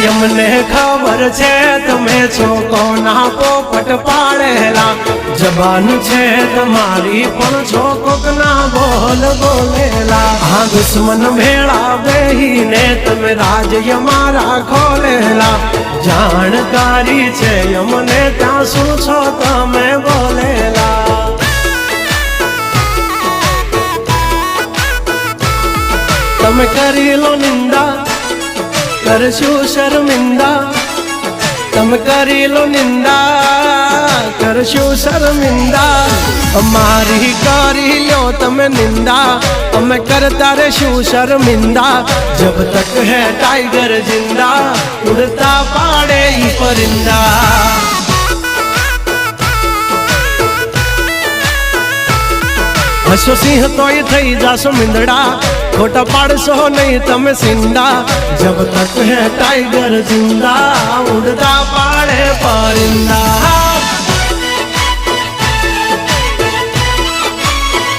यमने खबर छे तमे छो कोना पोपट पाड़ेला जबान छे तमारी पण छो कोकना बोल बोलेला हाँ दुश्मन भेड़ा बेहीने तमे राज यमारा खोलेला जानकारी छे यमने त्या शुं छो तमे बोलेला तमे करी लो निंदा करशु शर्मिंदा तम करी लो निंदा करशु शर्मिंदा हमारी करी लो तम निंदा हम करता रेशु शर्मिंदा जब तक है टाइगर जिंदा उड़ता पाड़े ही परिंदा हसो सिंह तो थई जासो मिंदड़ा खोटा पाड़सो नहीं तमे सिंदा जब तक है टाइगर जिंदा उड़ता पाड़े परिंदा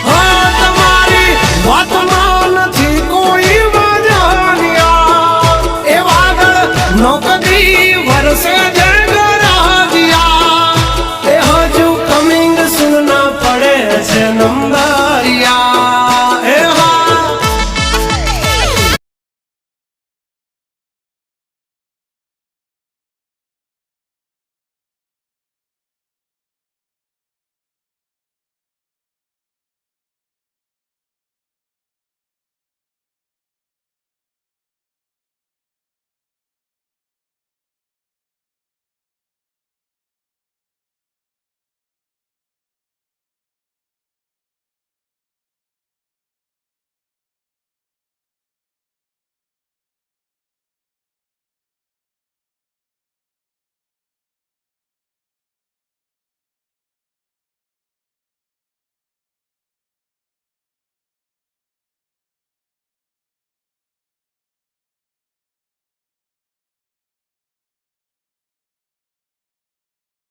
हो तुम्हारी बात